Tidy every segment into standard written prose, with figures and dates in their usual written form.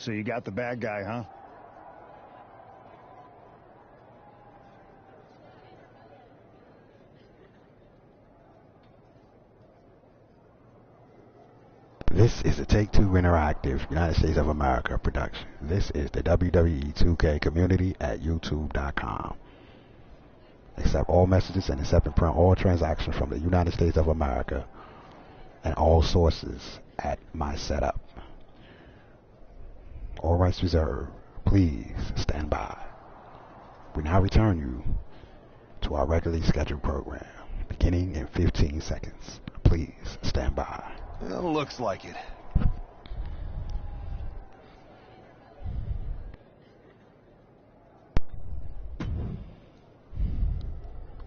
So you got the bad guy, huh? This is a Take-Two Interactive United States of America production. This is the WWE2K community at YouTube.com. Accept all messages and accept and print all transactions from the United States of America and all sources at my setup. All rights reserved. Please stand by. We now return you to our regularly scheduled program, beginning in 15 seconds. Please stand by. Well, looks like it.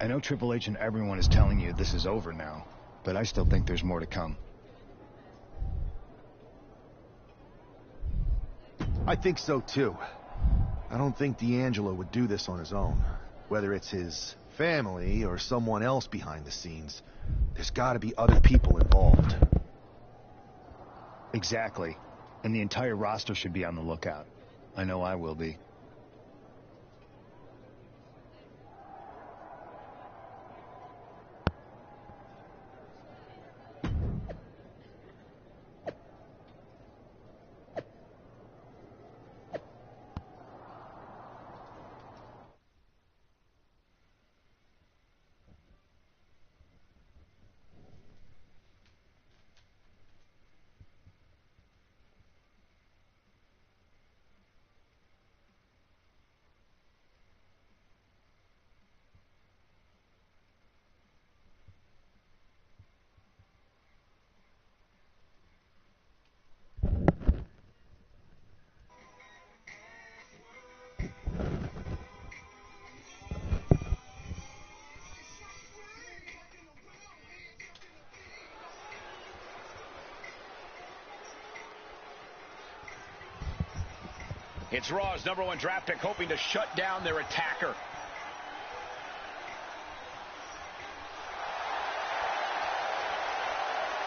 I know Triple H and everyone is telling you this is over now, but I still think there's more to come. I think so, too. I don't think D'Angelo would do this on his own. Whether it's his family or someone else behind the scenes, there's got to be other people involved. Exactly. And the entire roster should be on the lookout. I know I will be. It's Raw's #1 draft pick hoping to shut down their attacker.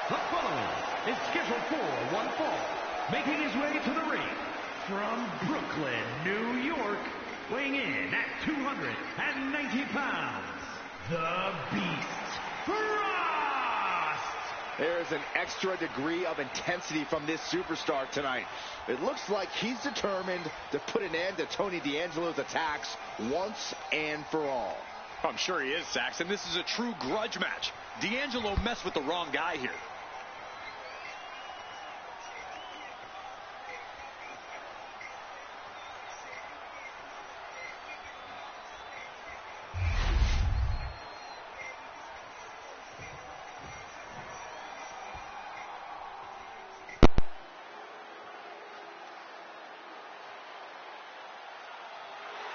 The following is scheduled for one fall, making his way to the ring from Brooklyn, New York, weighing in at 290 pounds, the Beast, Frost! There's an extra degree of intensity from this superstar tonight. It looks like he's determined to put an end to Tony D'Angelo's attacks once and for all. I'm sure he is, Saxon. This is a true grudge match. D'Angelo messed with the wrong guy here.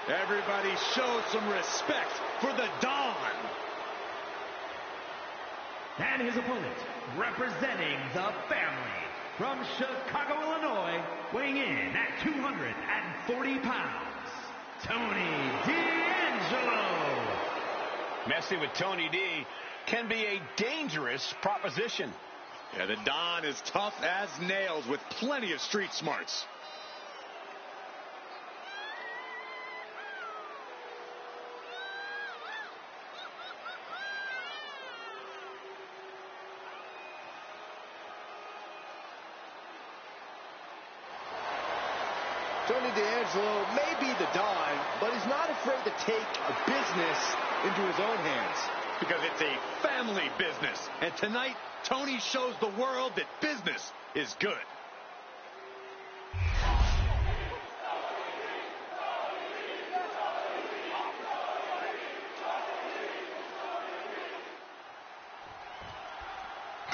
Everybody show some respect for the Don. And his opponent, representing the family, from Chicago, Illinois, weighing in at 240 pounds, Tony D'Angelo. Messing with Tony D can be a dangerous proposition. Yeah, the Don is tough as nails with plenty of street smarts. Tony D'Angelo may be the Don, but he's not afraid to take a business into his own hands. Because it's a family business. And tonight, Tony shows the world that business is good.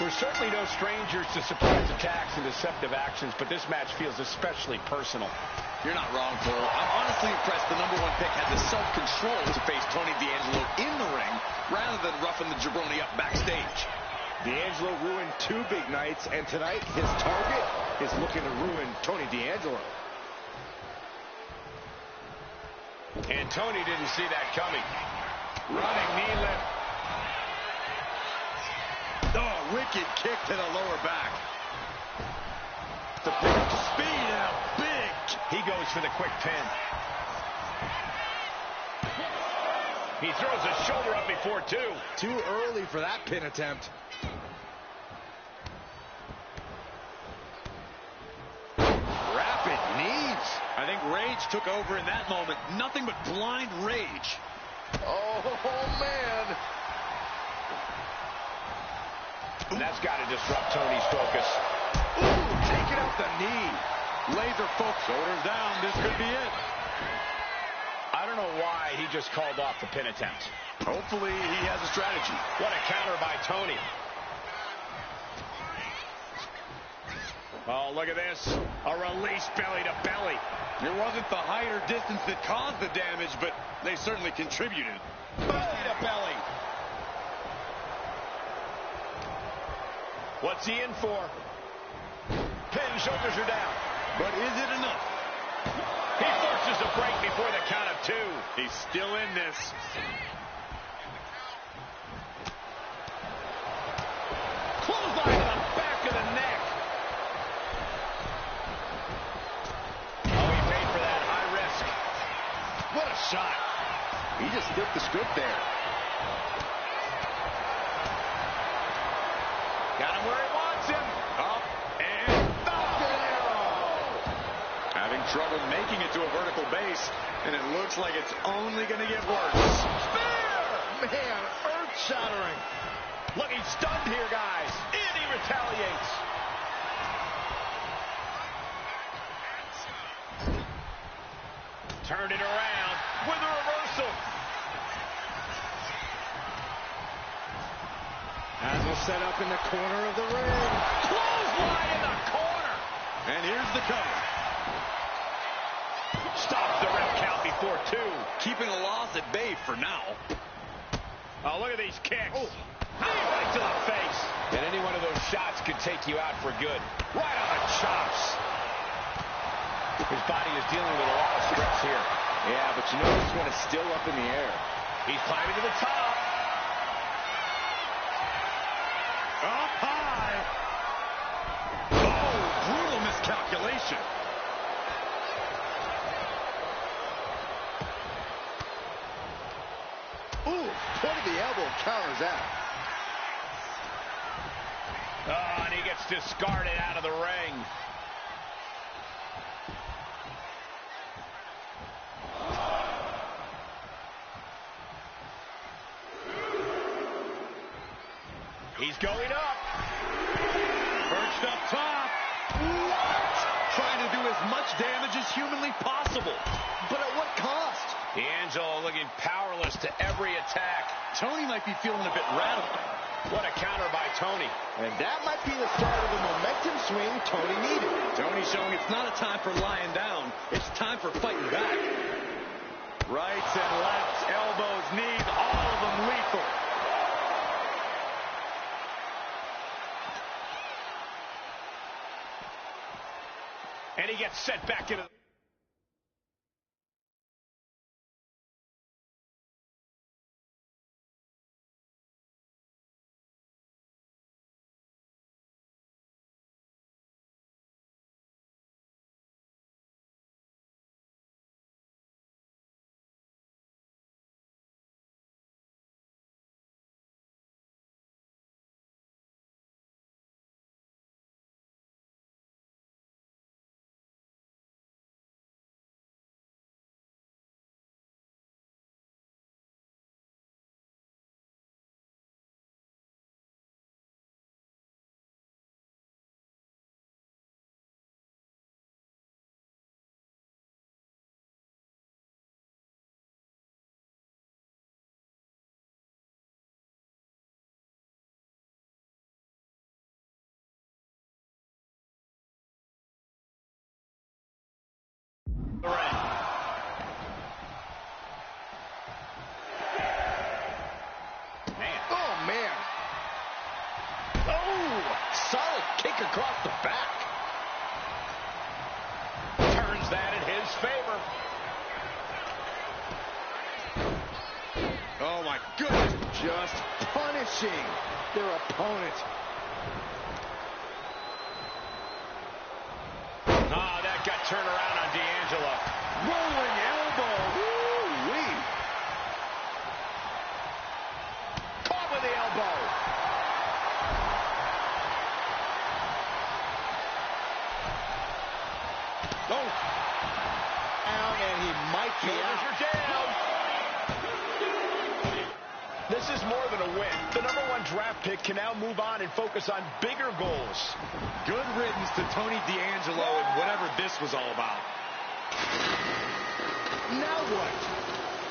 We're certainly no strangers to surprise attacks and deceptive actions, but this match feels especially personal. You're not wrong, Cole. I'm honestly impressed the #1 pick had the self-control to face Tony D'Angelo in the ring rather than roughing the jabroni up backstage. D'Angelo ruined 2 big nights, and tonight his target is looking to ruin Tony D'Angelo. And Tony didn't see that coming. Running knee lift. Oh, wicked kick to the lower back. To pick up speed and a big He goes for the quick pin. He throws a shoulder up before two. Too early for that pin attempt. Rapid knees. I think rage took over in that moment. Nothing but blind rage. Oh, man. That's got to disrupt Tony's focus. Ooh, taking out the knee. Laser focus. Shoulders down. This could be it. I don't know why he just called off the pin attempt. Hopefully he has a strategy. What a counter by Tony. Oh, look at this. A release belly to belly. It wasn't the height or distance that caused the damage, but they certainly contributed. Belly to belly. What's he in for? Pin, shoulders are down. But is it enough? He forces a break before the count of two. He's still in this. Clothesline to the back of the neck. Oh, he paid for that. High risk. What a shot. He just flipped the script there. Got him where he wants him. Up and Falcon Arrow. Having trouble making it to a vertical base, and it looks like it's only going to get worse. Spear! Man, earth-shattering. Look, he's stunned here, guys. And he retaliates. Turned it around with a reversal. As we'll set up in the corner of the ring. Clothesline in the corner. And here's the cover. Stops the ref count before two. Keeping a loss at bay for now. Oh, look at these kicks. Oh. Knee right to the face. And any one of those shots could take you out for good. Right on the chops. His body is dealing with a lot of stress here. Yeah, but you know this one is still up in the air. He's climbing to the top. Up high. Oh, brutal miscalculation. Ooh, point of the elbow counters that. Oh, and he gets discarded out of the ring. He's going up. Perched up top. What? Trying to do as much damage as humanly possible. But at what cost? D'Angelo looking powerless to every attack. Tony might be feeling a bit rattled. What a counter by Tony. And that might be the start of the momentum swing Tony needed. Tony showing it's not a time for lying down. It's time for fighting back. Rights and lefts, elbows, knees, all of them lethal. And he gets set back into the... Solid kick across the back. Turns that in his favor. Oh, my goodness. Just punishing their opponent. Ah, that got turnaround on D'Angelo. Rolling elbow. Woo-wee. Caught with the elbow. Oh. Down, and he might be out. Down. This is more than a win. The #1 draft pick can now move on and focus on bigger goals. Good riddance to Tony D'Angelo and whatever this was all about. Now what?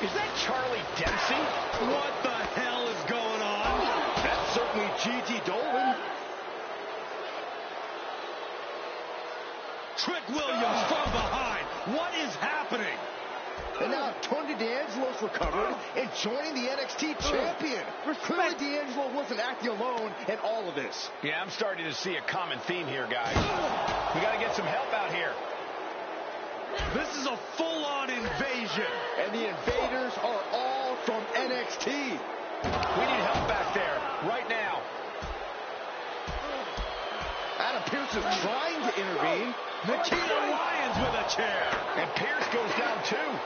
Is that Charlie Dempsey? What the hell is going on? That's certainly G.G. Dolan. Trick Williams from behind. What is happening? And now Tony D'Angelo's recovered and joining the NXT champion. Clearly D'Angelo wasn't acting alone in all of this. Yeah, I'm starting to see a common theme here, guys. We got to get some help out here. This is a full-on invasion. And the invaders are all from NXT. We need help back there, right now. Adam Pearce is trying to intervene. Nikita Lyons with a chair. And Pierce goes down, too.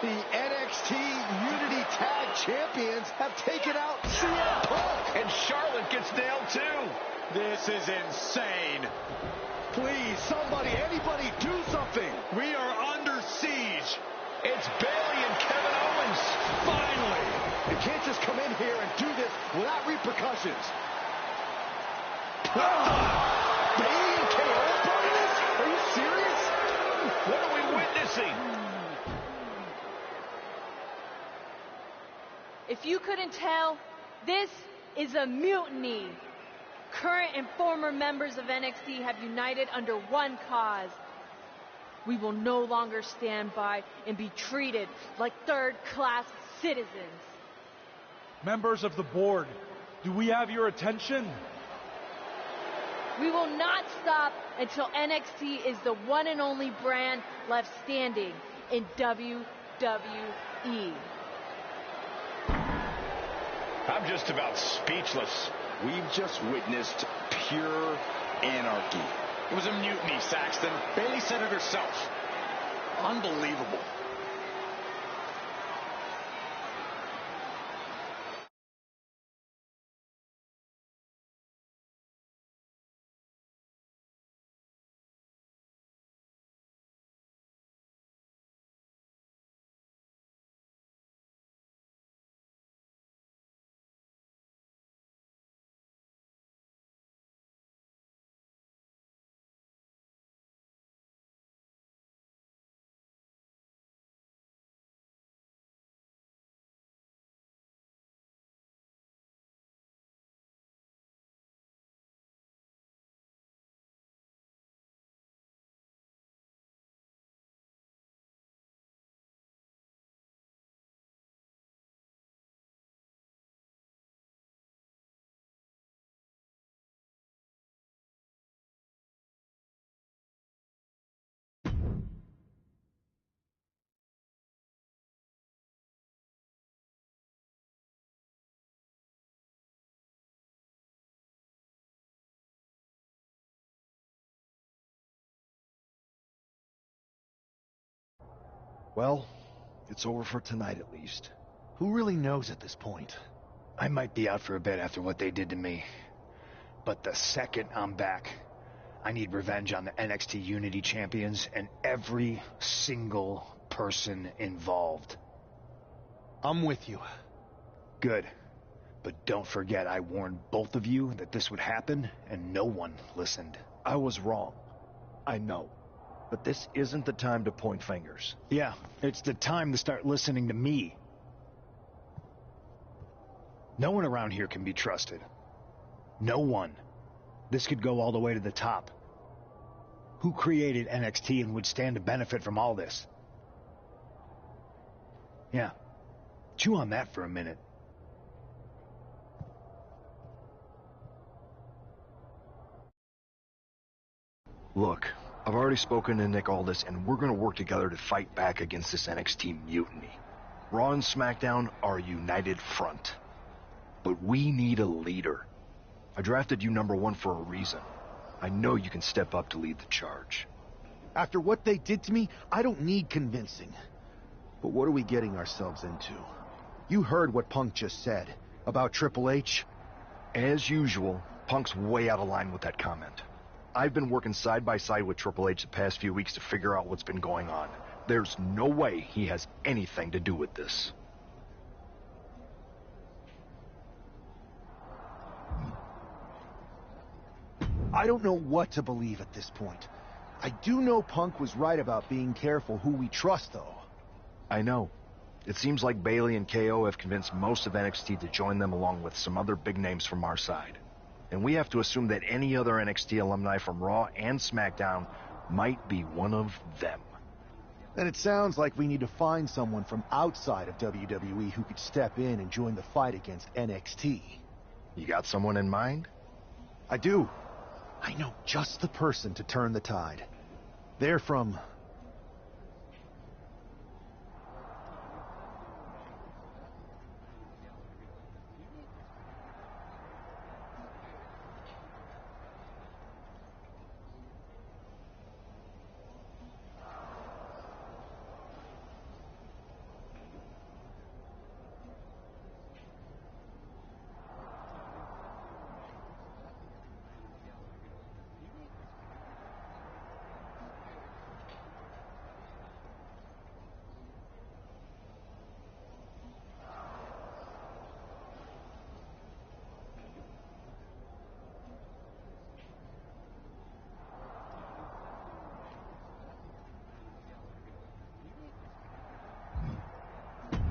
The NXT Unity Tag Champions have taken out CM Punk. And Charlotte gets nailed, too. This is insane. Please, somebody, anybody, do something. We are under siege. It's Bayley and Kevin Owens. Finally. You can't just come in here and do this without repercussions. Bayley and KO part of this? Are you serious? What are we witnessing? If you couldn't tell, this is a mutiny. Current and former members of NXT have united under one cause. We will no longer stand by and be treated like third-class citizens. Members of the board, do we have your attention? We will not stop until NXT is the one and only brand left standing in WWE. I'm just about speechless. We've just witnessed pure anarchy. It was a mutiny, Saxton. Bayley said it herself. Unbelievable. Well, it's over for tonight at least. Who really knows at this point? I might be out for a bit after what they did to me. But the second I'm back, I need revenge on the NXT Unity champions and every single person involved. I'm with you. Good. But don't forget I warned both of you that this would happen, and no one listened. I was wrong. I know. But this isn't the time to point fingers. Yeah, it's the time to start listening to me. No one around here can be trusted. No one. This could go all the way to the top. Who created NXT and would stand to benefit from all this? Yeah. Chew on that for a minute. Look, I've already spoken to Nick Aldis, and we're going to work together to fight back against this NXT mutiny. Raw and SmackDown are a united front. But we need a leader. I drafted you #1 for a reason. I know you can step up to lead the charge. After what they did to me, I don't need convincing. But what are we getting ourselves into? You heard what Punk just said about Triple H. As usual, Punk's way out of line with that comment. I've been working side by side with Triple H the past few weeks to figure out what's been going on. There's no way he has anything to do with this. I don't know what to believe at this point. I do know Punk was right about being careful who we trust, though. I know. It seems like Bayley and KO have convinced most of NXT to join them along with some other big names from our side. And we have to assume that any other NXT alumni from Raw and SmackDown might be one of them. Then it sounds like we need to find someone from outside of WWE who could step in and join the fight against NXT. You got someone in mind? I do. I know just the person to turn the tide. They're from...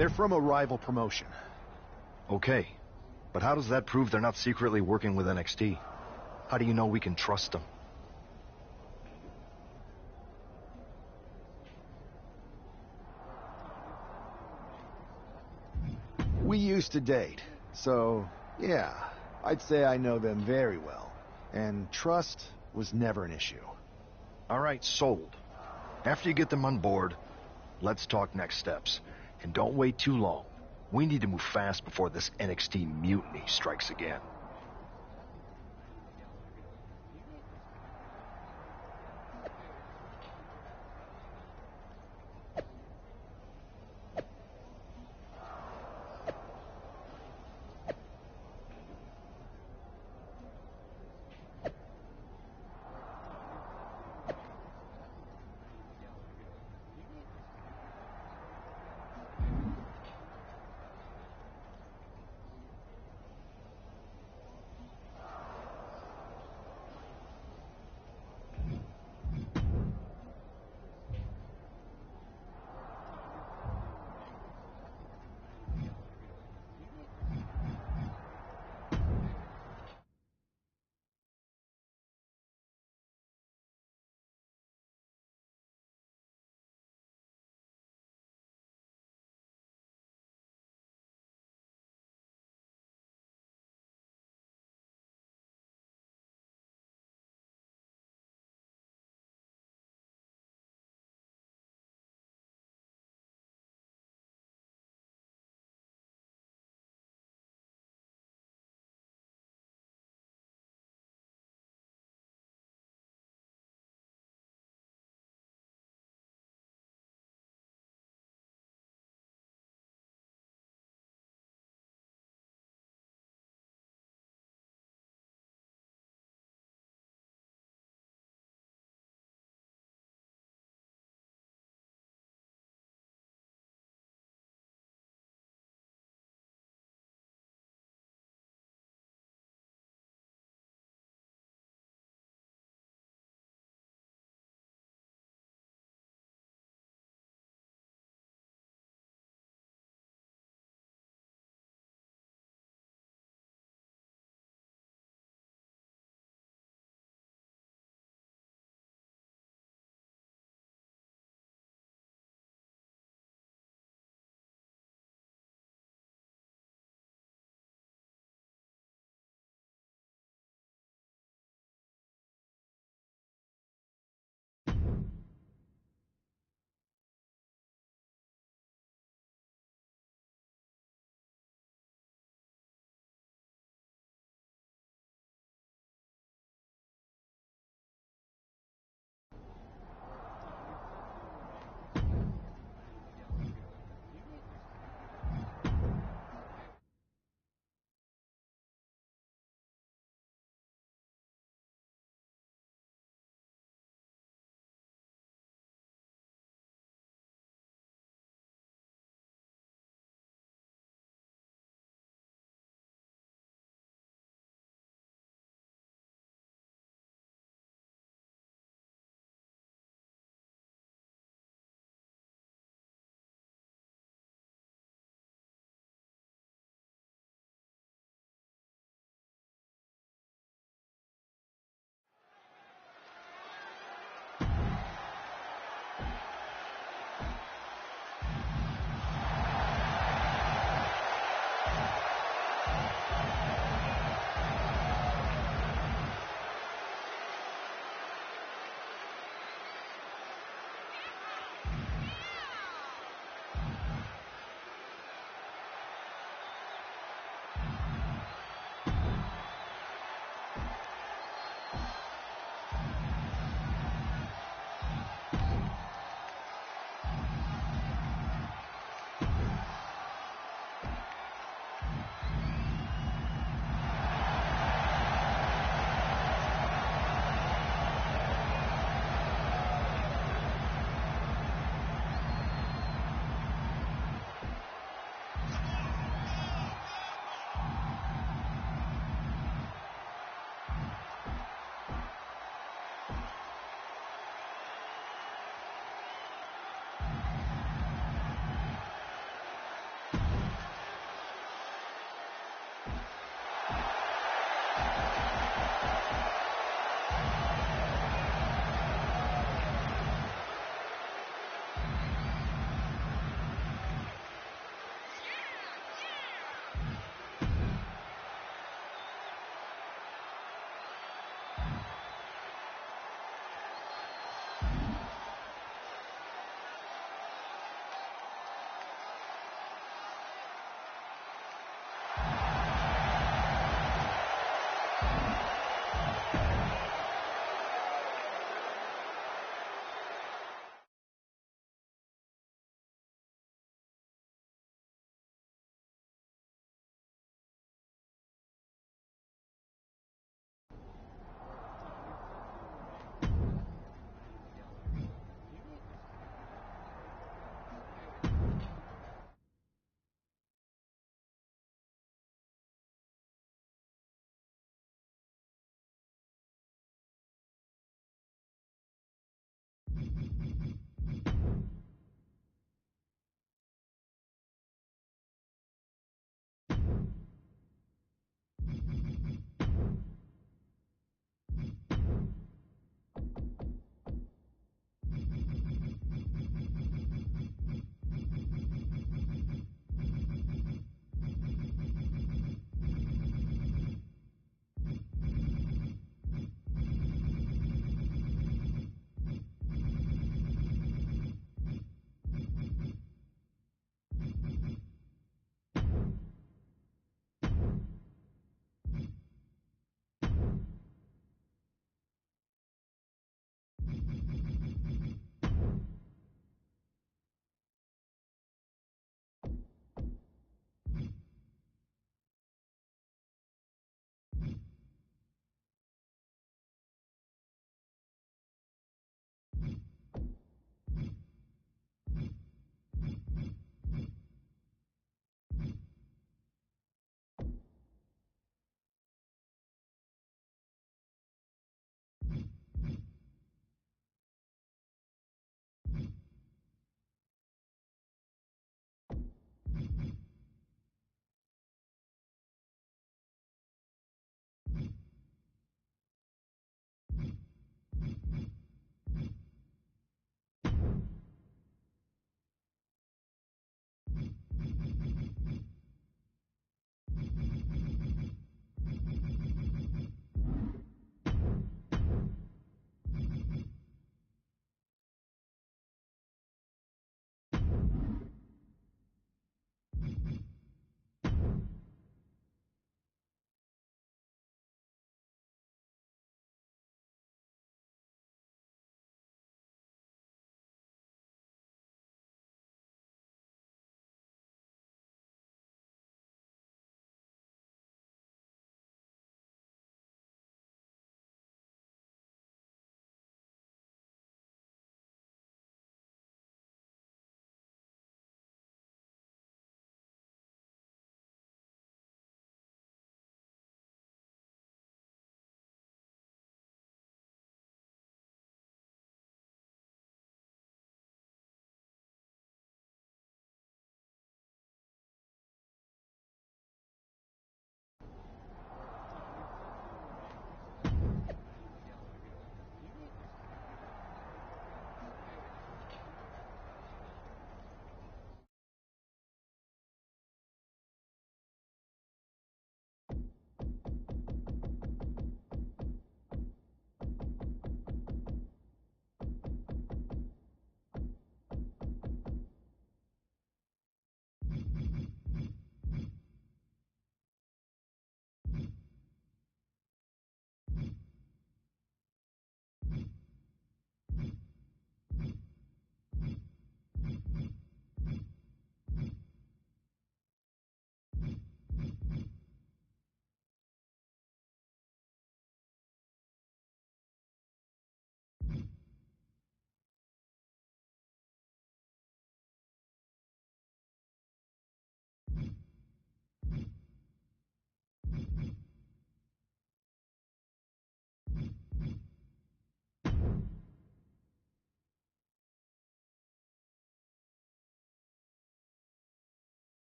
They're from a rival promotion. Okay, but how does that prove they're not secretly working with NXT? How do you know we can trust them? We used to date, so yeah, I'd say I know them very well. And trust was never an issue. All right, sold. After you get them on board, let's talk next steps. And don't wait too long. We need to move fast before this NXT mutiny strikes again.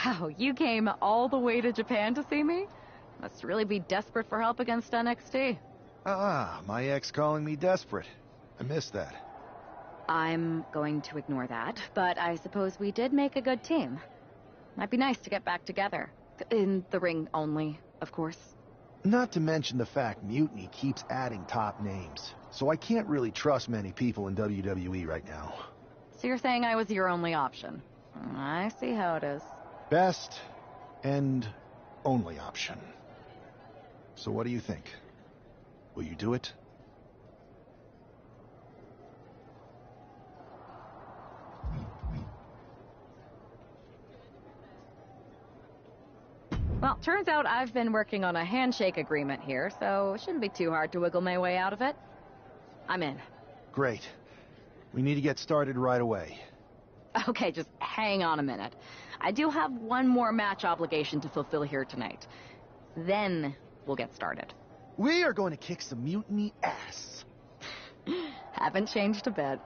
Wow, you came all the way to Japan to see me? Must really be desperate for help against NXT. My ex calling me desperate. I missed that. I'm going to ignore that, but I suppose we did make a good team. Might be nice to get back together. In the ring only, of course. Not to mention the fact Mutiny keeps adding top names, so I can't really trust many people in WWE right now. So you're saying I was your only option? I see how it is. Best and only option. So what do you think? Will you do it? Well, turns out I've been working on a handshake agreement here, so it shouldn't be too hard to wiggle my way out of it. I'm in. Great. We need to get started right away. Okay, just hang on a minute. I do have one more match obligation to fulfill here tonight. Then we'll get started. We are going to kick some Mutiny ass. Haven't changed a bit.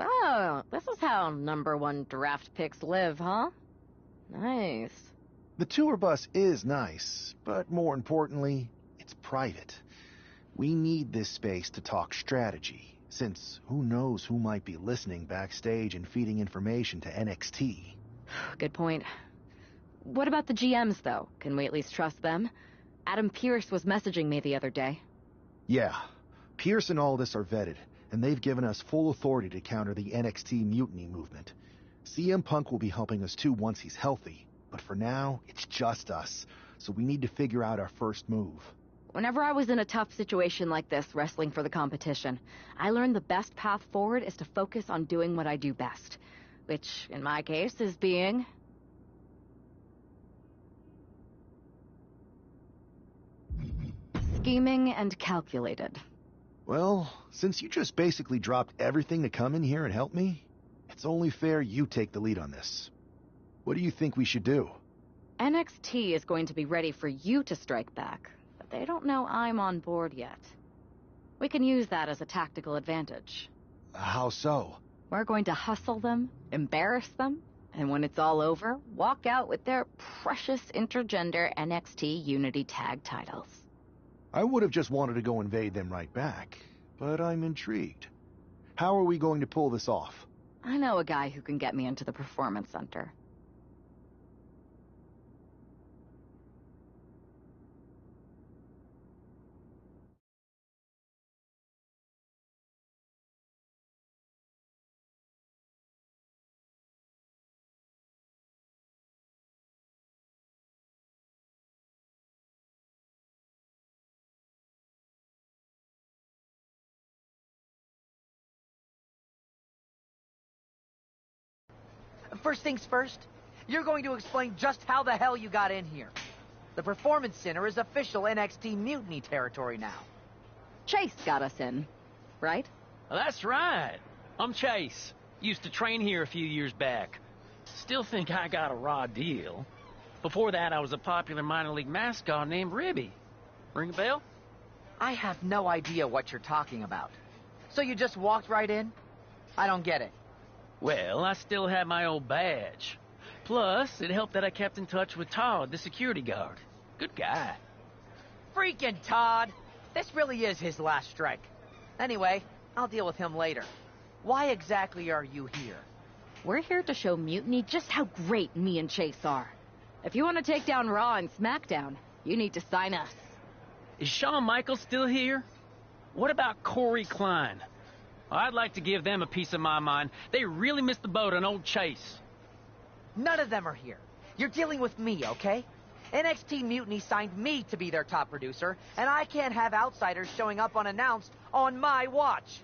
So, this is how #1 draft picks live, huh? Nice. The tour bus is nice, but more importantly, it's private. We need this space to talk strategy, since who knows who might be listening backstage and feeding information to NXT. Good point. What about the GMs, though? Can we at least trust them? Adam Pearce was messaging me the other day. Yeah, Pierce and all this are vetted, and they've given us full authority to counter the NXT mutiny movement. CM Punk will be helping us too once he's healthy, but for now, it's just us, so we need to figure out our first move. Whenever I was in a tough situation like this, wrestling for the competition, I learned the best path forward is to focus on doing what I do best, which, in my case, is being... scheming and calculated. Well, since you just basically dropped everything to come in here and help me, it's only fair you take the lead on this. What do you think we should do? NXT is going to be ready for you to strike back, but they don't know I'm on board yet. We can use that as a tactical advantage. How so? We're going to hustle them, embarrass them, and when it's all over, walk out with their precious intergender NXT Unity Tag titles. I would have just wanted to go invade them right back, but I'm intrigued. How are we going to pull this off? I know a guy who can get me into the Performance Center. First things first, you're going to explain just how the hell you got in here. The Performance Center is official NXT Mutiny territory now. Chase got us in, right? That's right. I'm Chase. Used to train here a few years back. Still think I got a raw deal. Before that, I was a popular minor league mascot named Ribby. Ring a bell? I have no idea what you're talking about. So you just walked right in? I don't get it. Well, I still had my old badge. Plus, it helped that I kept in touch with Todd, the security guard. Good guy. Freaking Todd! This really is his last strike. Anyway, I'll deal with him later. Why exactly are you here? We're here to show Mutiny just how great me and Chase are. If you want to take down Raw and SmackDown, you need to sign us. Is Shawn Michaels still here? What about Corey Klein? I'd like to give them a piece of my mind. They really missed the boat on old Chase. None of them are here. You're dealing with me, okay? NXT Mutiny signed me to be their top producer, and I can't have outsiders showing up unannounced on my watch.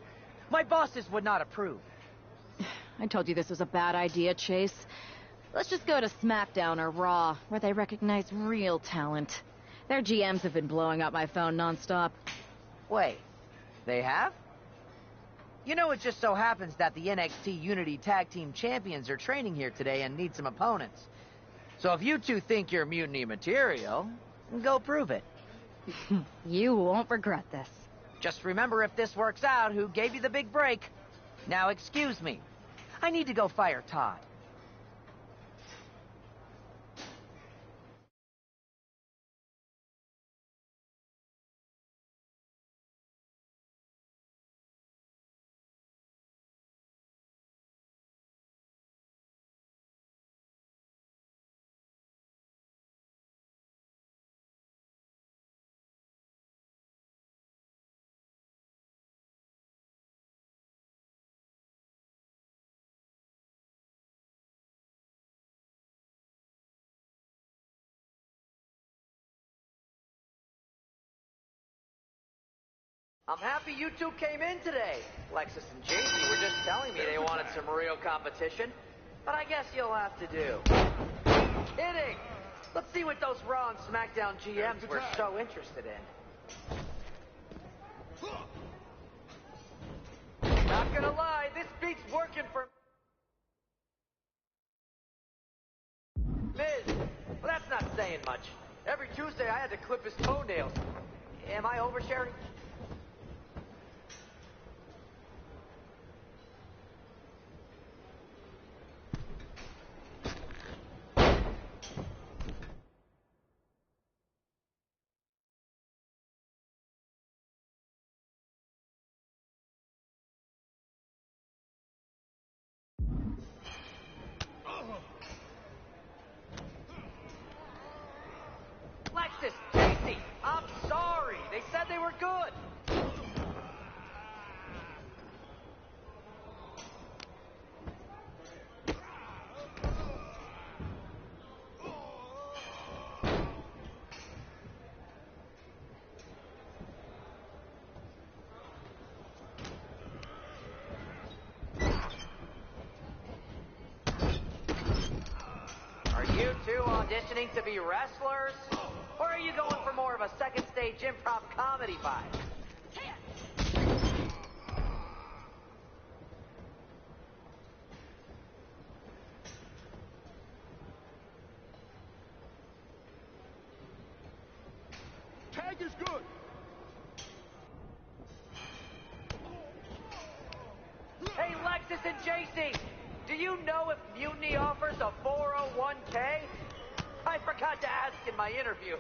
My bosses would not approve. I told you this was a bad idea, Chase. Let's just go to SmackDown or Raw, where they recognize real talent. Their GMs have been blowing up my phone nonstop. Wait, they have? You know, it just so happens that the NXT Unity Tag Team Champions are training here today and need some opponents. So if you two think you're Mutiny material, go prove it. You won't regret this. Just remember, if this works out, who gave you the big break. Now excuse me. I need to go fire Todd. I'm happy you two came in today. Lexus and JD were just telling me they wanted some real competition, but I guess you'll have to do. Kidding! Let's see what those Raw and SmackDown GMs were so interested in. Not gonna lie, this beat's working for... Miz, well, that's not saying much. Every Tuesday I had to clip his toenails. Am I oversharing? I'm sorry. They said they were good. Are you two auditioning to be wrestlers? Or are you going for more of a second stage improv comedy vibe? Tag is good. Hey, Lexus and JC, do you know if Mutiny offers a 401k? I forgot to ask in my interview.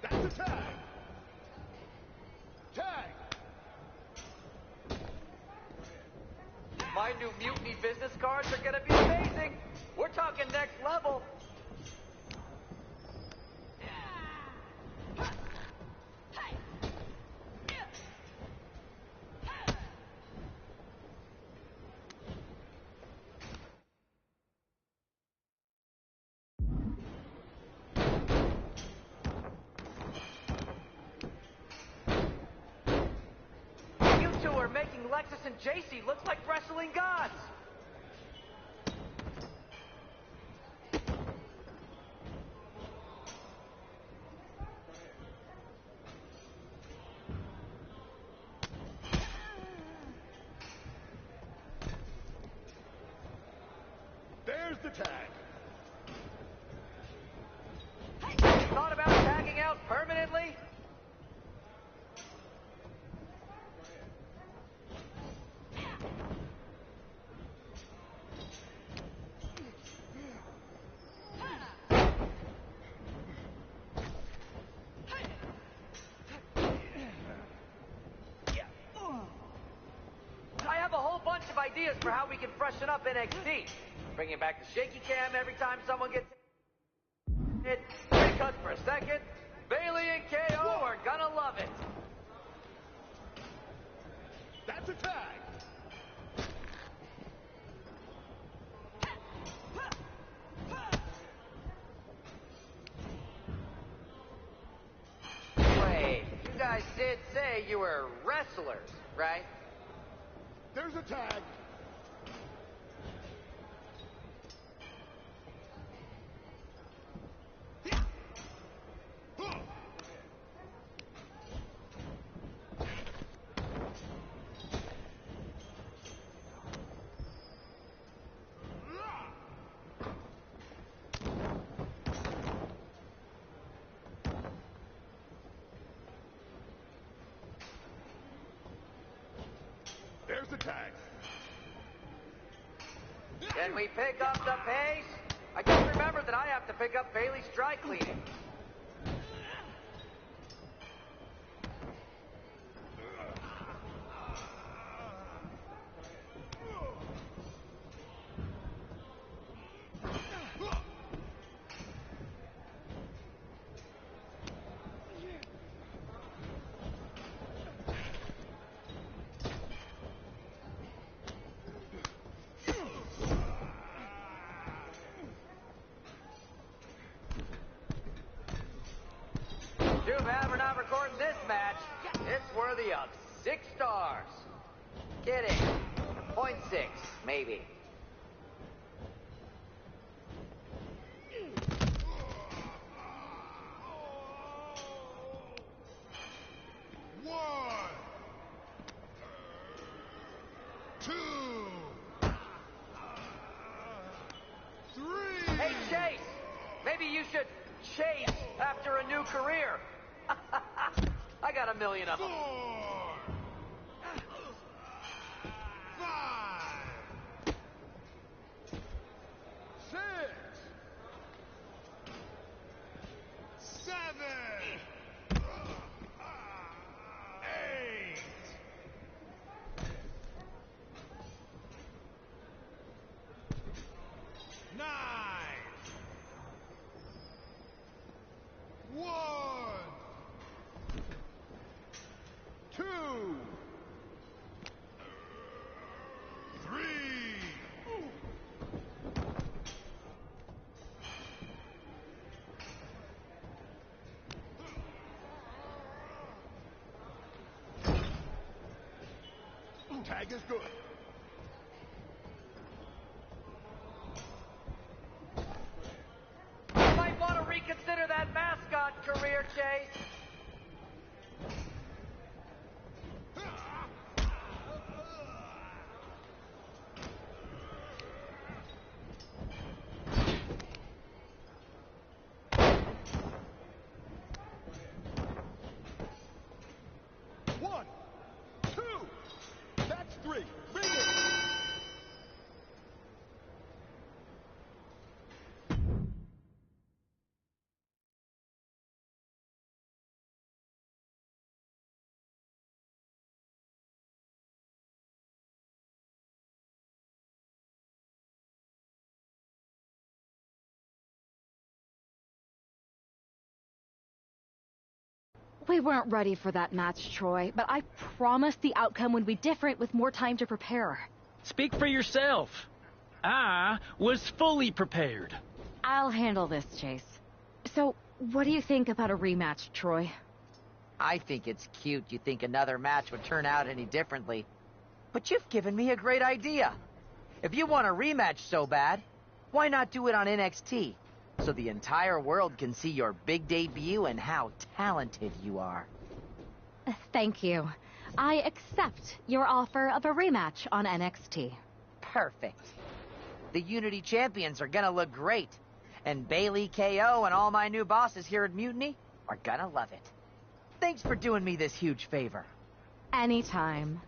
That's a tag. Tag. My new Mutiny business cards are gonna be amazing. We're talking next level. You two are making Lexus and JC look like wrestling gods. There's the tag. Thought about tagging out permanently? I have a whole bunch of ideas for how we can freshen up NXT. Bringing back the shaky cam every time someone gets hit. 3 cuts per second. Bailey and KO are gonna love it. That's a tag. Wait, you guys did say you were wrestlers, right? There's a tag. There's the tag. Can we pick up the pace? I just remembered that I have to pick up Bailey's dry cleaning. Too bad we're not recording this match. It's worthy of 6 stars. Kidding. 0.6, maybe. One. 2. 3. Hey, Chase! Maybe you should chase after a new career. I got a million of them. 4. 9. 1. 2. 3. Tag is good. Might want to reconsider that mascot career, Chase. One, two, that's 3. Bring it. We weren't ready for that match, Troy, but I promise the outcome would be different with more time to prepare. Speak for yourself. I was fully prepared. I'll handle this, Chase. So, what do you think about a rematch, Troy? I think it's cute you think another match would turn out any differently. But you've given me a great idea. If you want a rematch so bad, why not do it on NXT? So the entire world can see your big debut and how talented you are. Thank you. I accept your offer of a rematch on NXT. Perfect. The Unity champions are gonna look great. And Bailey, KO, and all my new bosses here at Mutiny are gonna love it. Thanks for doing me this huge favor. Anytime.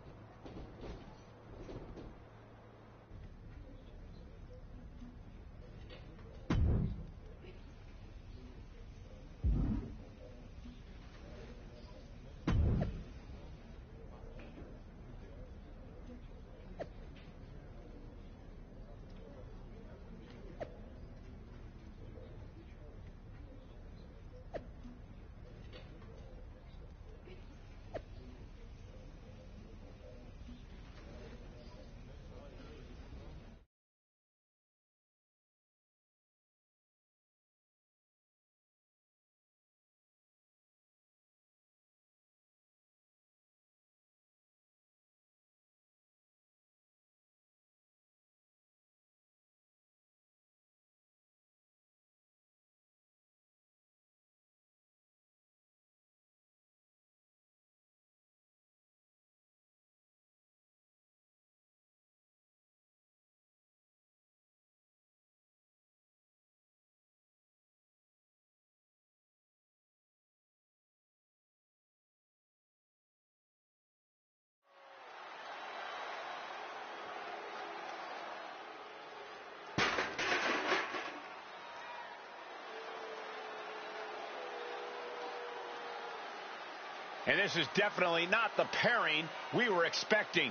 And this is definitely not the pairing we were expecting.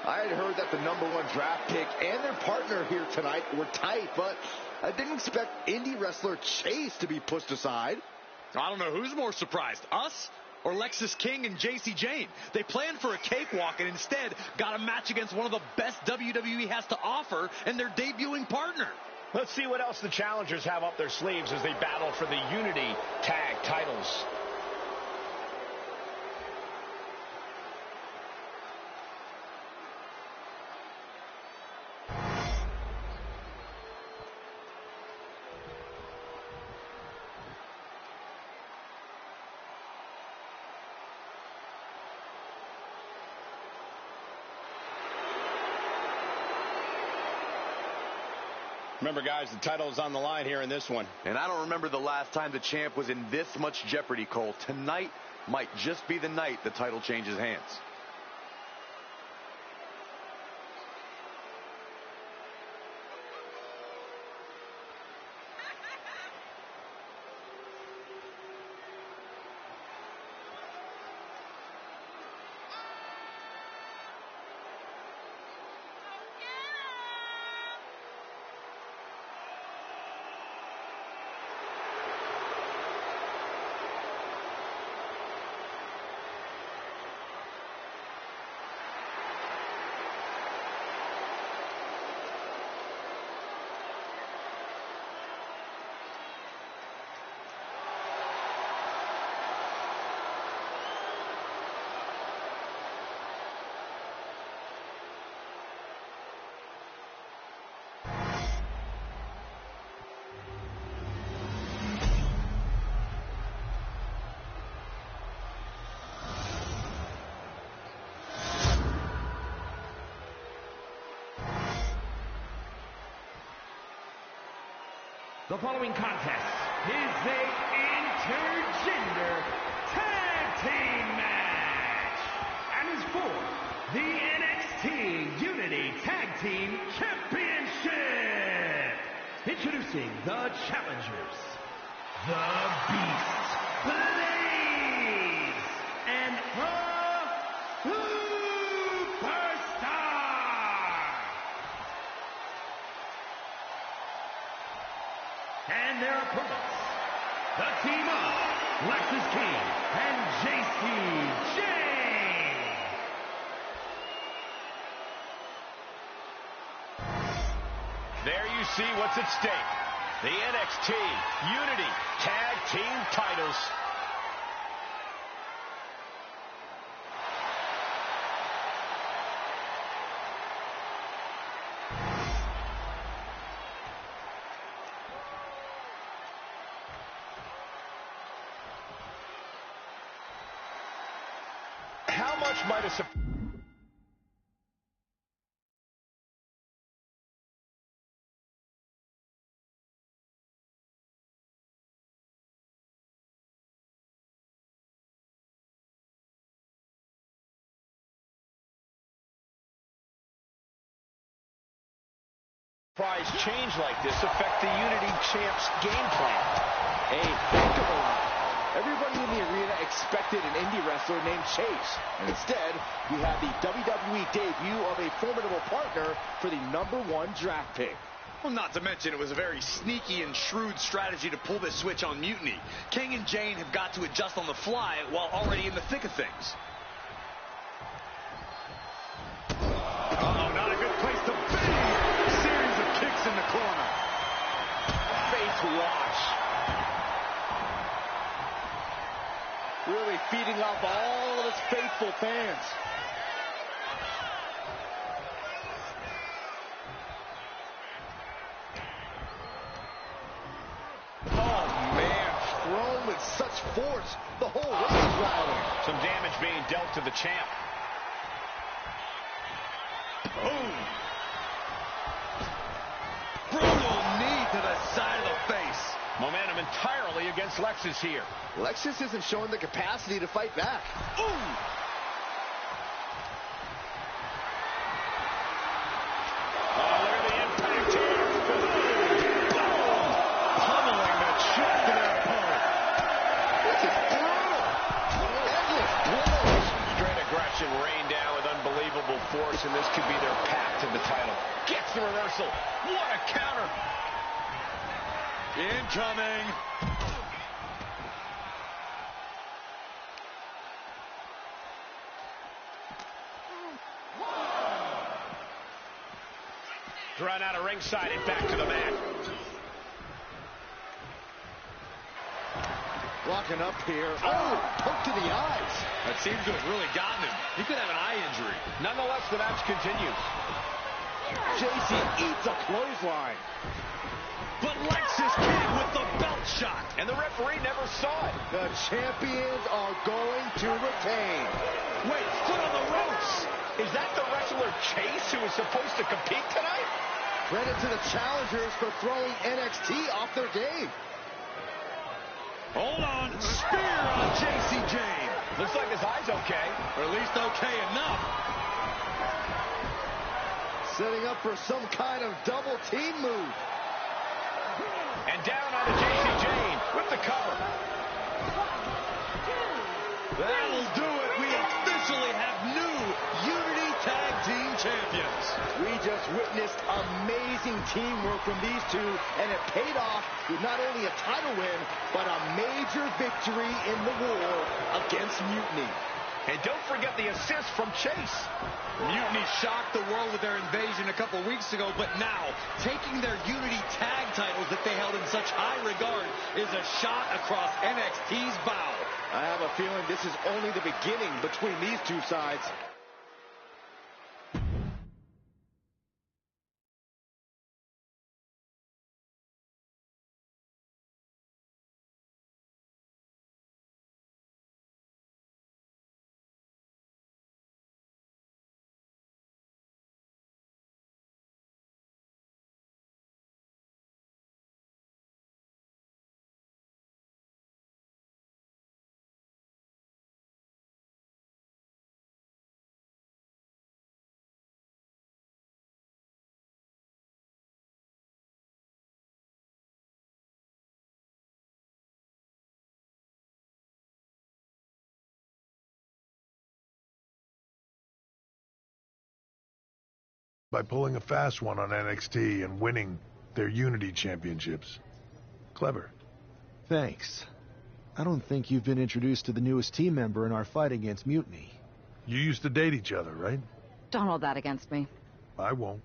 I had heard that the #1 draft pick and their partner here tonight were tight, but I didn't expect indie wrestler Chase to be pushed aside. I don't know who's more surprised, us or Lexis King and JC Jane. They planned for a cakewalk and instead got a match against one of the best WWE has to offer and their debuting partner. Let's see what else the challengers have up their sleeves as they battle for the Unity Tag titles. Remember, guys, the title is on the line here in this one. And I don't remember the last time the champ was in this much jeopardy, Cole. Tonight might just be the night the title changes hands. The following contest is a intergender tag team match and is for the NXT Unity Tag Team Championship. Introducing the challengers, the Beast, Blaze, and her Superstar. And their opponents, the team of Lexis King and JC Jane. There you see what's at stake. The NXT Unity Tag Team titles. How much might a surprise change like this affect the Unity Champs game plan? A heck of a lot. Everybody in the arena expected an indie wrestler named Chase. And instead, we have the WWE debut of a formidable partner for the #1 draft pick. Well, not to mention it was a very sneaky and shrewd strategy to pull this switch on Mutiny. King and Jane have got to adjust on the fly while already in the thick of things. Uh-oh, not a good place to be. Series of kicks in the corner. Face wash. Really feeding off all of his faithful fans. Oh, man. Thrown with such force. The whole ring is rattling. Some damage being dealt to the champ. Boom. Brutal knee to the side of the face. Momentum entirely against Lexis here. Lexis isn't showing the capacity to fight back. Ooh! Oh, look at the impact here. Boom! Pummeling the chest of their opponent. This is brutal. Endless blows. Straight aggression rained down with unbelievable force, and this could be their path to the title. Gets the reversal. What a counter. Incoming. Drawn out of ringside and back to the mat. Walking up here. Oh, poke to the eyes. That seems to have really gotten him. He could have an eye injury. Nonetheless, the match continues. JC eats a clothesline. But Lexis King with the belt shot. And the referee never saw it. The champions are going to retain. Wait, foot on the ropes. Is that the wrestler Chase who was supposed to compete tonight? Credit to the challengers for throwing NXT off their game. Hold on. Spear on JC Jane. Looks like his eye's okay. Or at least okay enough. Setting up for some kind of double team move. And down onto JC Jane with the cover. That'll do it. We officially have new Unity Tag Team Champions. We just witnessed amazing teamwork from these two, and it paid off with not only a title win, but a major victory in the war against Mutiny. And don't forget the assist from Chase. Mutiny shocked the world with their invasion a couple weeks ago, but now taking their Unity tag titles that they held in such high regard is a shot across NXT's bow. I have a feeling this is only the beginning between these two sides. by pulling a fast one on NXT and winning their Unity championships. Clever. Thanks. I don't think you've been introduced to the newest team member in our fight against Mutiny. You used to date each other, right? Don't hold that against me. I won't.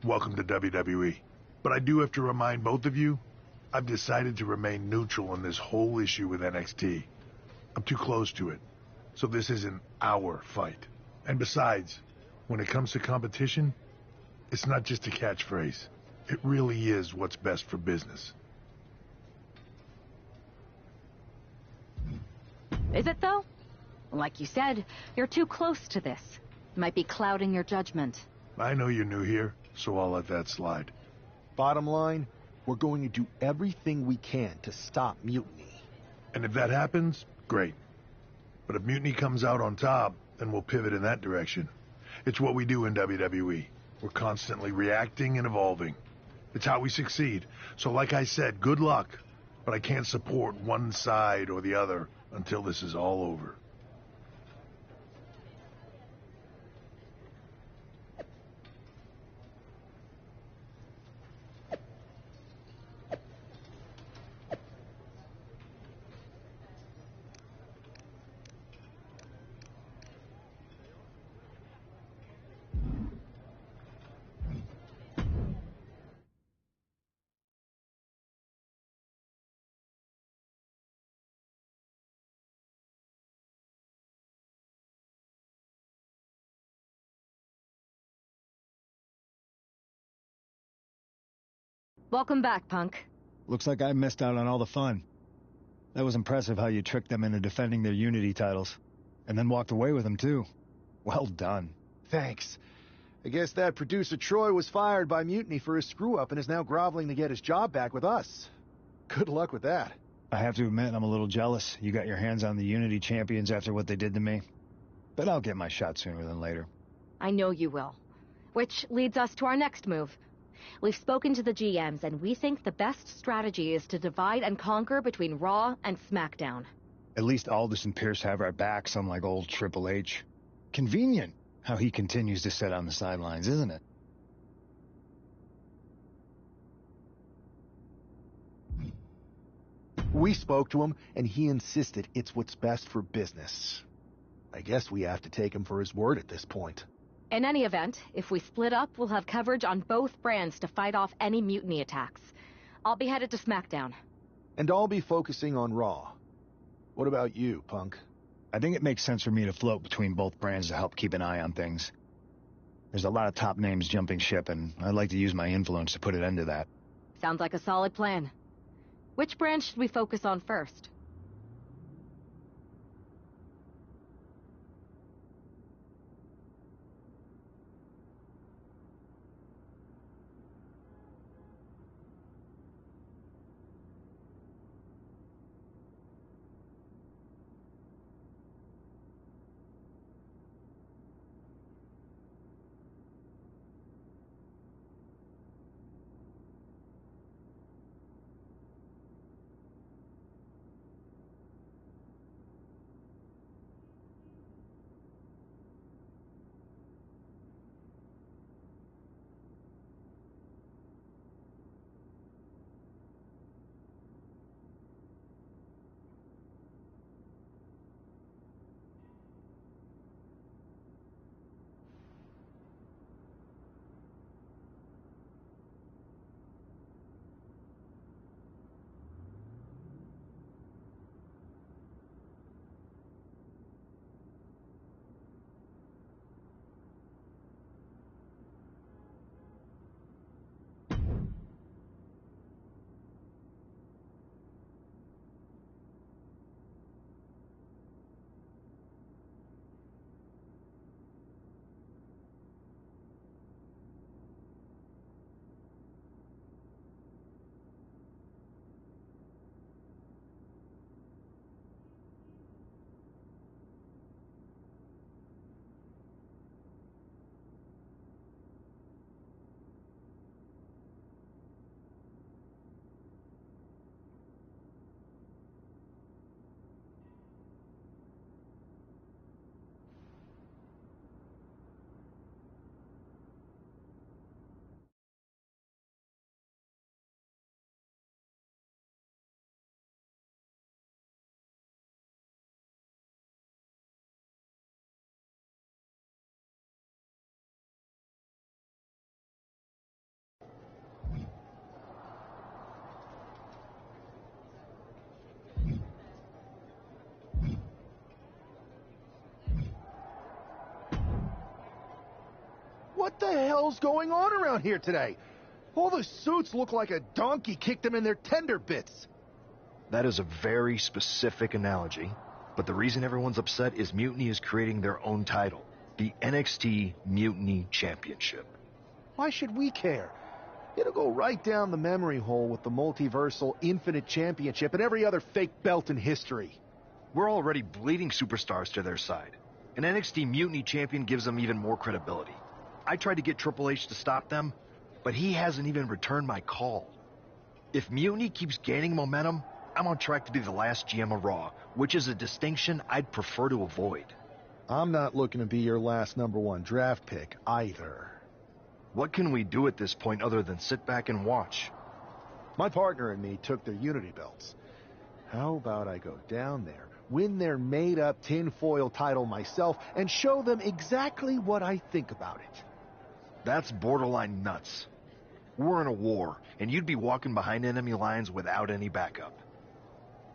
Welcome to WWE. But I do have to remind both of you, I've decided to remain neutral in this whole issue with NXT. I'm too close to it. So this isn't our fight. And besides, when it comes to competition, it's not just a catchphrase. It really is what's best for business. Is it, though? Like you said, you're too close to this. Might be clouding your judgment. I know you're new here, so I'll let that slide. Bottom line, we're going to do everything we can to stop Mutiny. And if that happens, great. But if Mutiny comes out on top, then we'll pivot in that direction. It's what we do in WWE. We're constantly reacting and evolving. It's how we succeed. So like I said, good luck. But I can't support one side or the other until this is all over. Welcome back, Punk. Looks like I missed out on all the fun. That was impressive how you tricked them into defending their Unity titles. And then walked away with them, too. Well done. Thanks. I guess that producer Troy was fired by Mutiny for his screw-up and is now groveling to get his job back with us. Good luck with that. I have to admit, I'm a little jealous. You got your hands on the Unity champions after what they did to me. But I'll get my shot sooner than later. I know you will. Which leads us to our next move. We've spoken to the GMs, and we think the best strategy is to divide and conquer between Raw and SmackDown. At least Aldous and Pierce have our backs, unlike old Triple H. Convenient how he continues to sit on the sidelines, isn't it? We spoke to him, and he insisted it's what's best for business. I guess we have to take him for his word at this point. In any event, if we split up, we'll have coverage on both brands to fight off any Mutiny attacks. I'll be headed to SmackDown. And I'll be focusing on Raw. What about you, Punk? I think it makes sense for me to float between both brands to help keep an eye on things. There's a lot of top names jumping ship, and I'd like to use my influence to put an end to that. Sounds like a solid plan. Which brand should we focus on first? What the hell's going on around here today? All the suits look like a donkey kicked them in their tender bits. That is a very specific analogy, but the reason everyone's upset is Mutiny is creating their own title, the NXT Mutiny Championship. Why should we care? It'll go right down the memory hole with the Multiversal Infinite Championship and every other fake belt in history. We're already bleeding superstars to their side. An NXT Mutiny champion gives them even more credibility. I tried to get Triple H to stop them, but he hasn't even returned my call. If Mutiny keeps gaining momentum, I'm on track to be the last GM of Raw, which is a distinction I'd prefer to avoid. I'm not looking to be your last #1 draft pick either. What can we do at this point other than sit back and watch? My partner and me took their Unity belts. How about I go down there, win their made-up tinfoil title myself, and show them exactly what I think about it? That's borderline nuts. We're in a war, and you'd be walking behind enemy lines without any backup.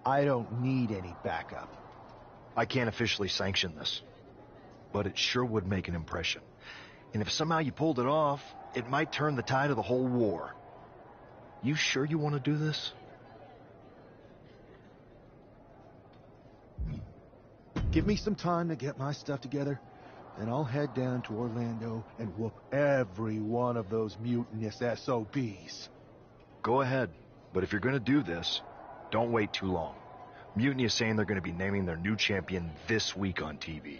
I don't need any backup. I can't officially sanction this, but it sure would make an impression. And if somehow you pulled it off, it might turn the tide of the whole war. You sure you want to do this? Give me some time to get my stuff together, and I'll head down to Orlando and whoop every one of those mutinous SOBs. Go ahead, but if you're going to do this, don't wait too long. Mutiny is saying they're going to be naming their new champion this week on TV.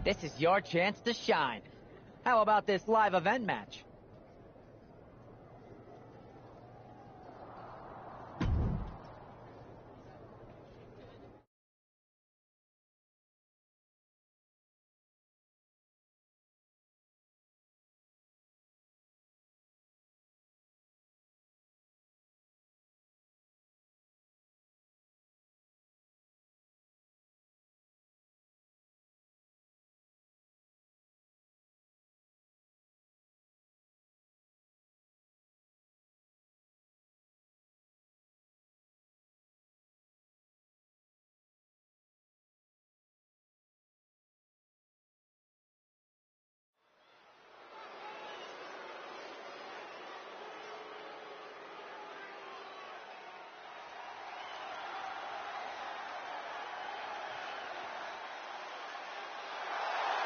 This is your chance to shine. How about this live event match?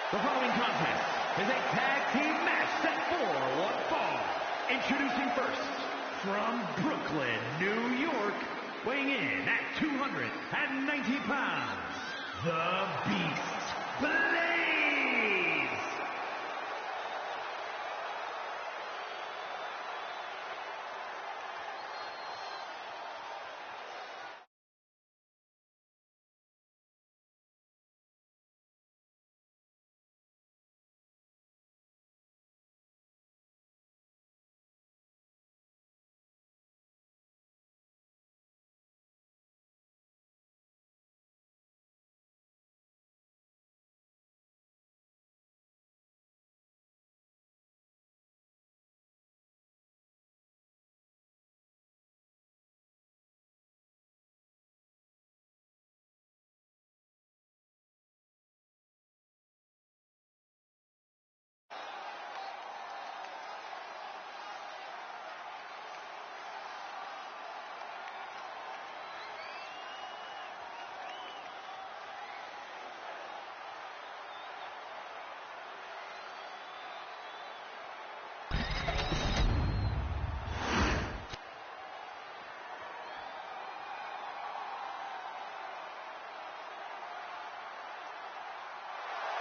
The following contest is a tag team match set for one fall. Introducing first, from Brooklyn, New York, weighing in at 290 pounds, the Beast, Blaze!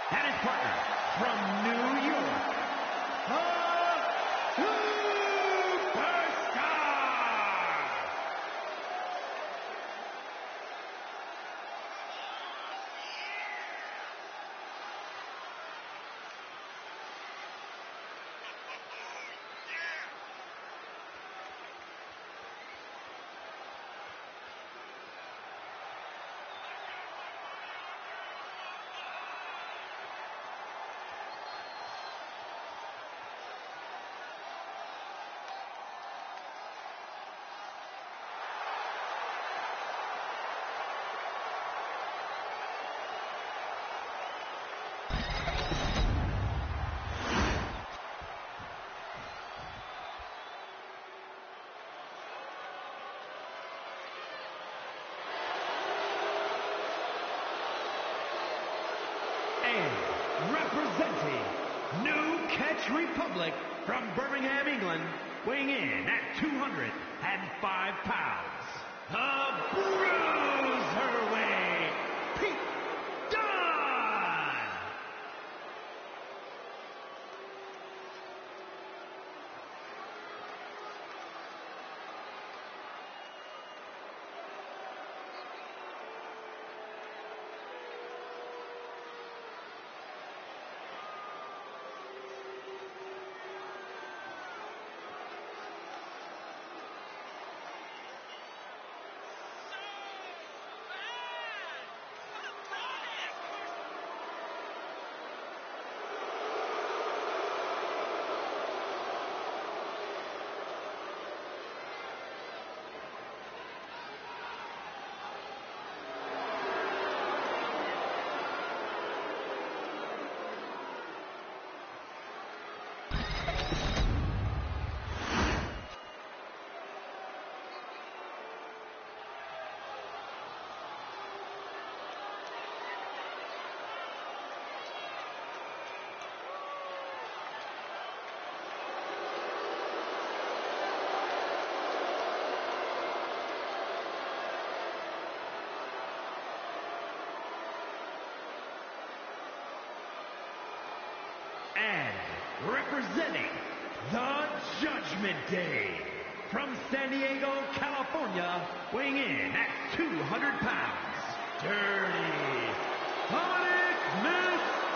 and his partner from New York, the Superstar! Representing New Catch Republic from Birmingham, England, weighing in at 205 pounds, the Bruiserweight, Pete Dunne! And representing the Judgment Day, from San Diego, California, weighing in at 200 pounds, Dirty Sonic Mysterio!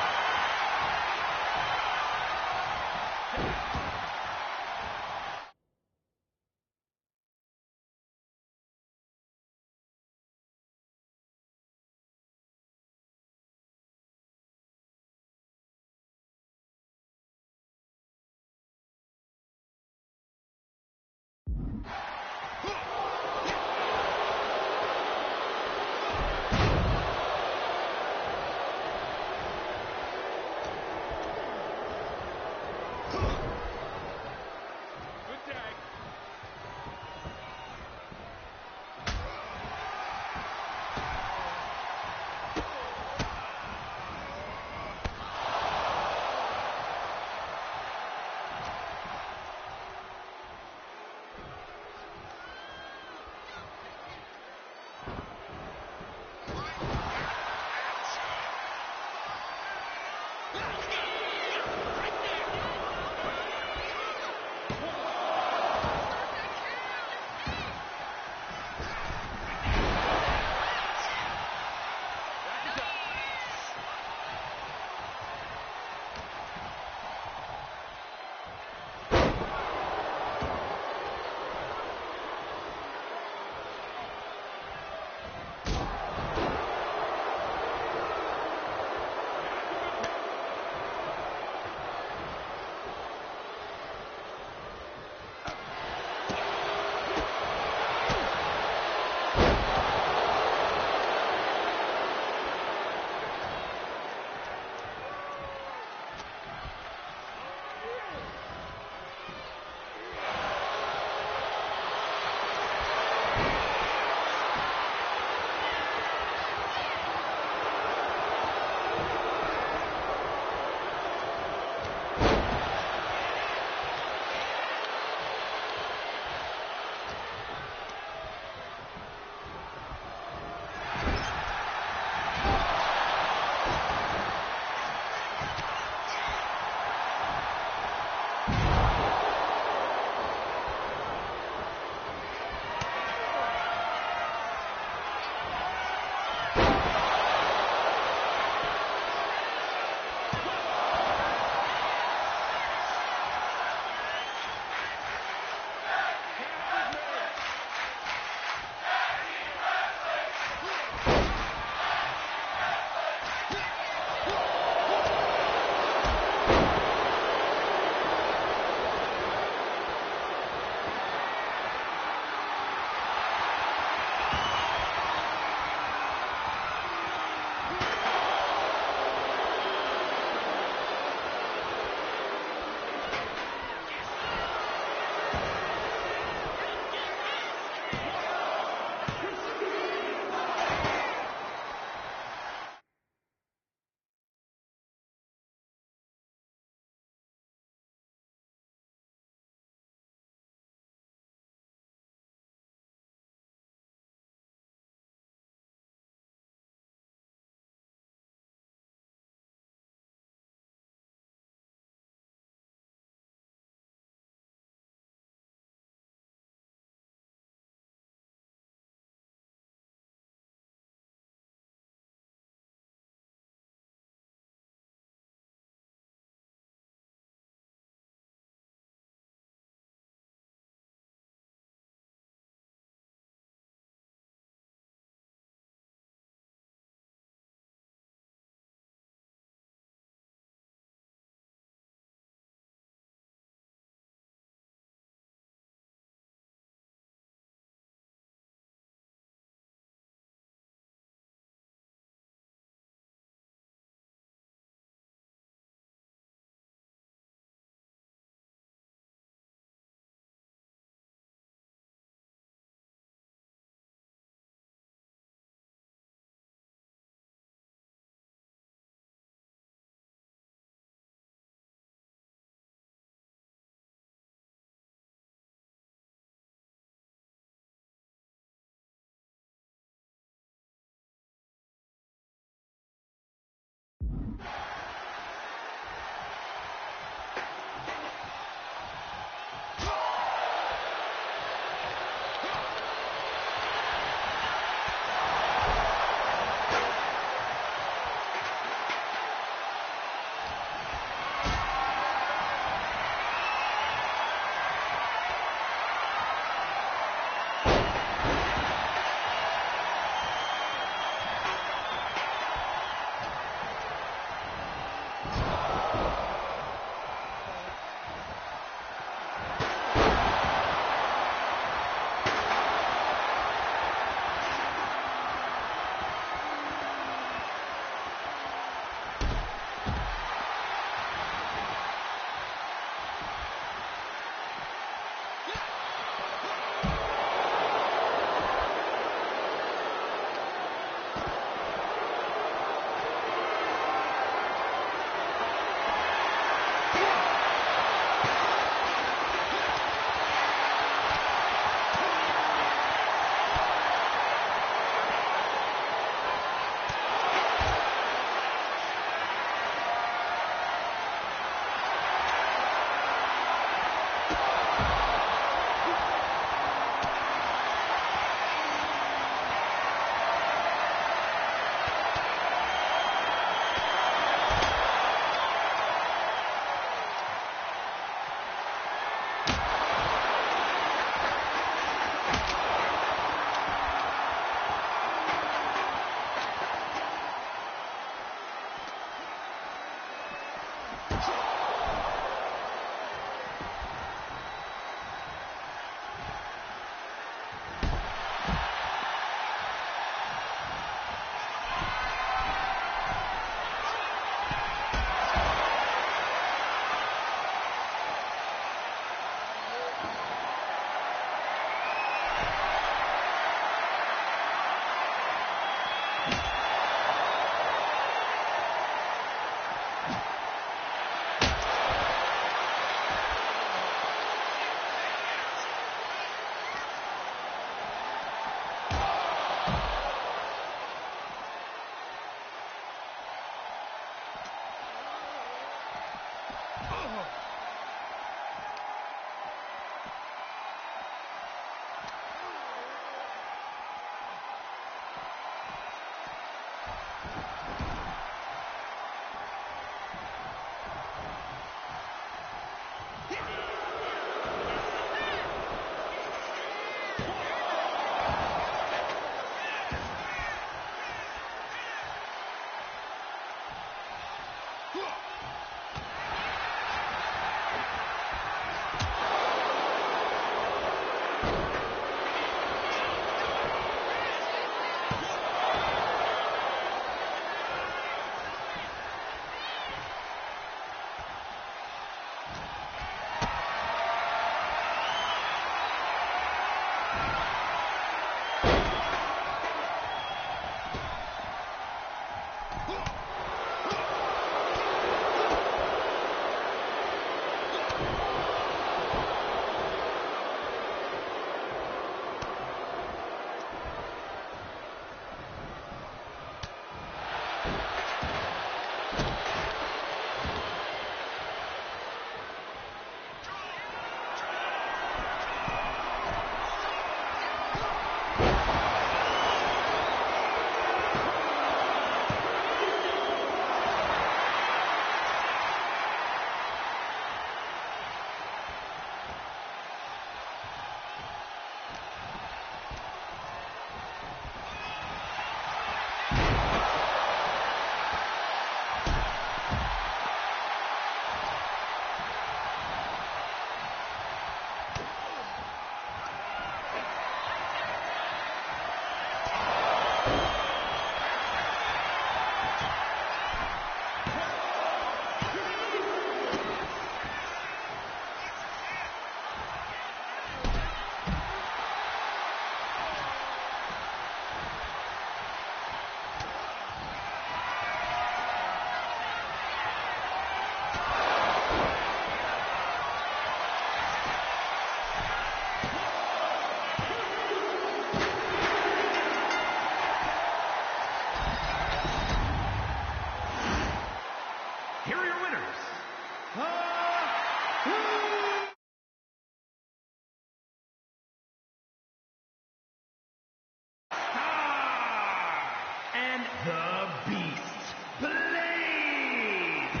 And the Beast, Blade!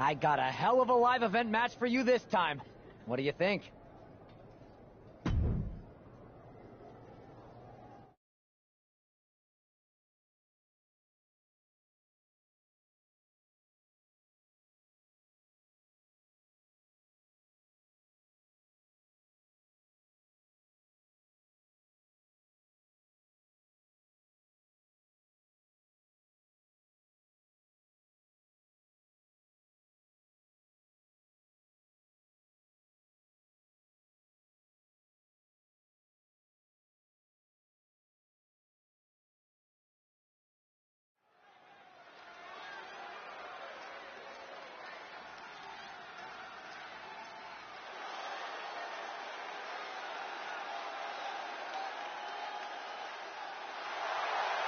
I got a hell of a live event match for you this time. What do you think?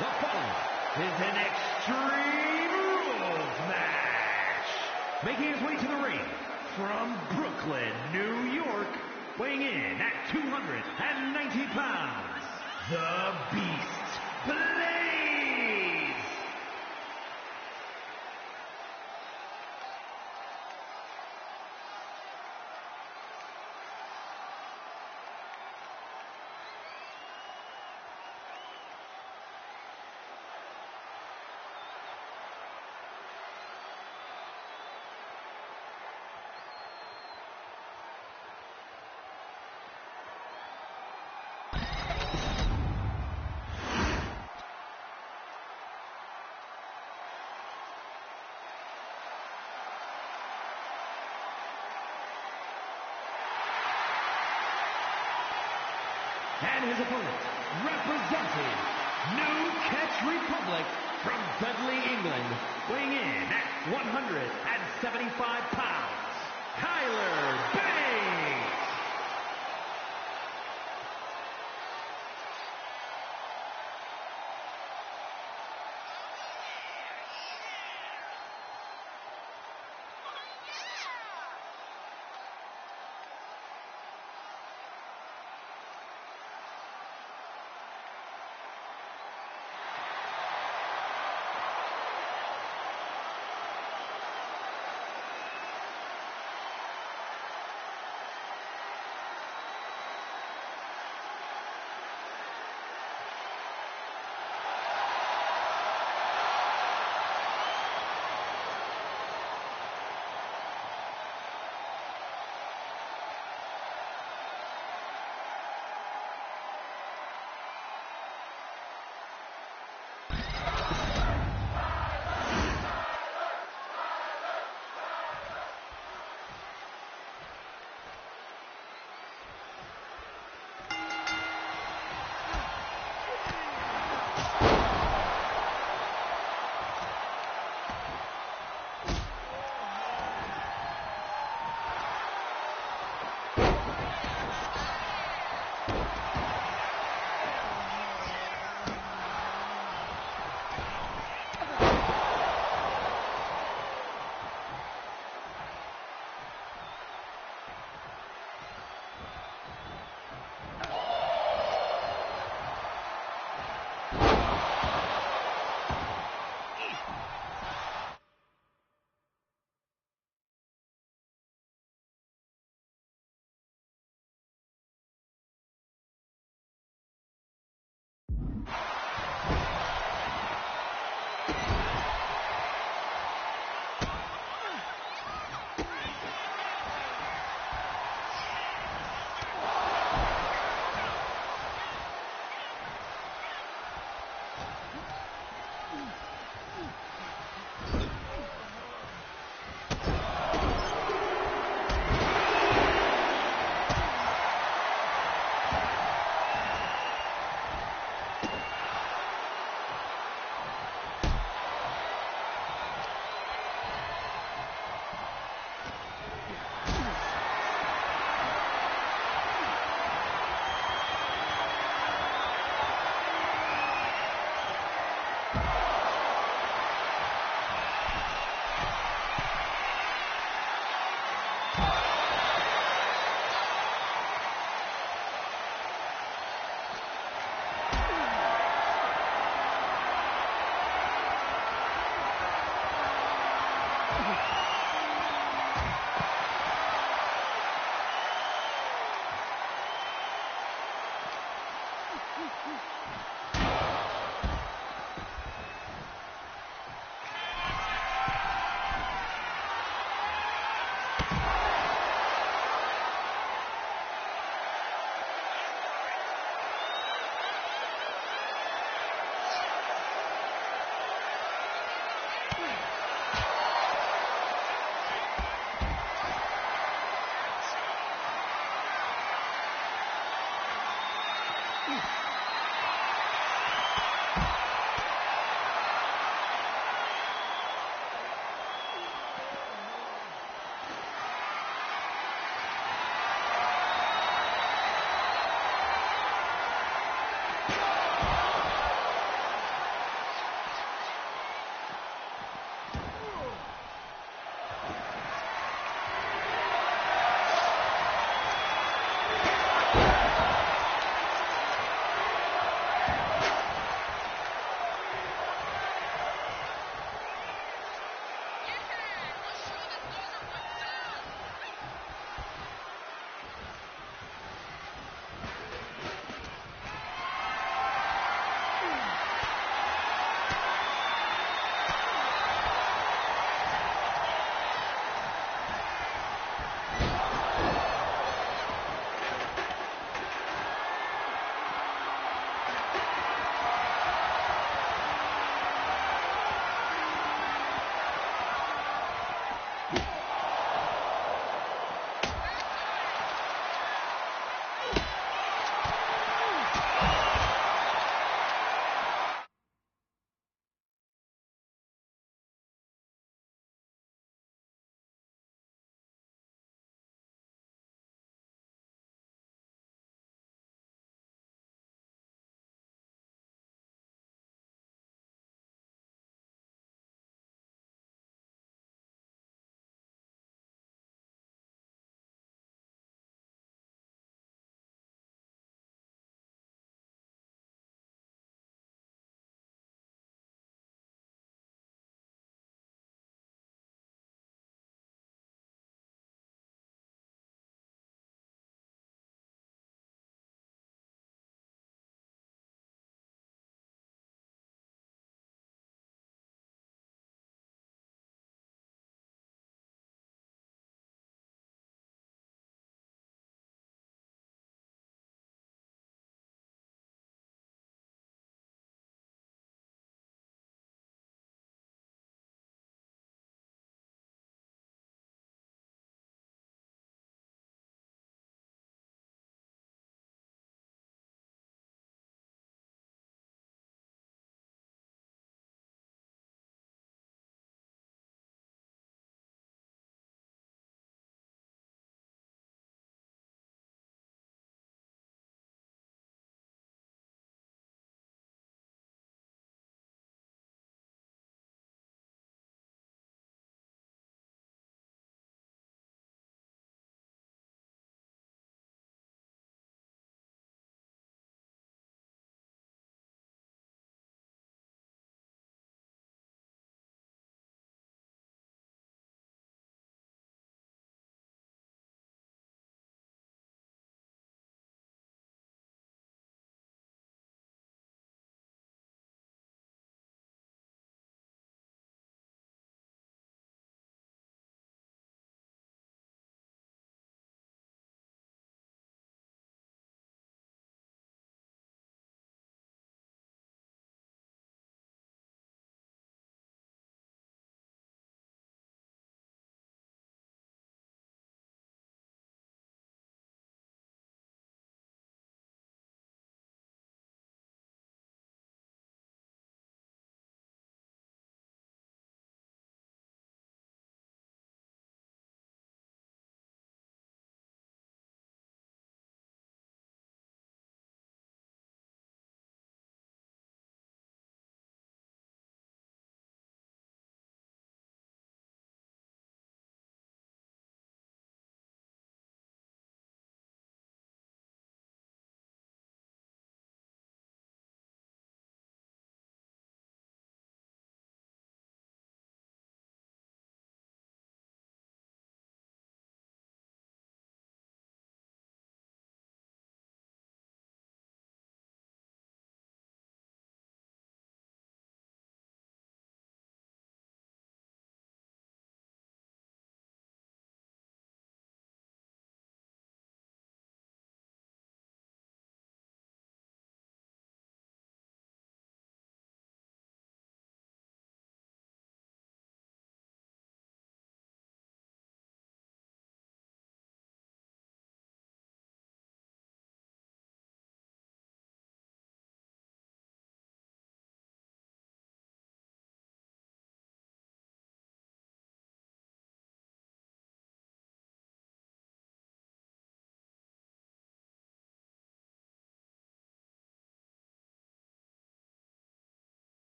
The following is an Extreme Rules match. Making his way to the ring from Brooklyn, New York, weighing in at 290 pounds, the Beast Blaze. And his opponent, representing New Catch Republic from Dudley, England, weighing in at 175 pounds, Tyler Bates.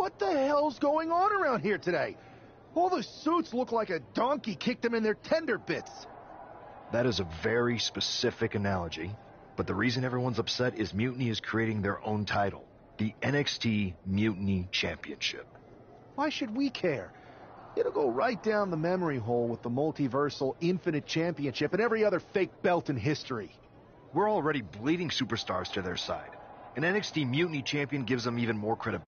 What the hell's going on around here today? All the suits look like a donkey kicked them in their tender bits. That is a very specific analogy, but the reason everyone's upset is Mutiny is creating their own title, the NXT Mutiny Championship. Why should we care? It'll go right down the memory hole with the multiversal Infinite Championship and every other fake belt in history. We're already bleeding superstars to their side. An NXT Mutiny champion gives them even more credibility.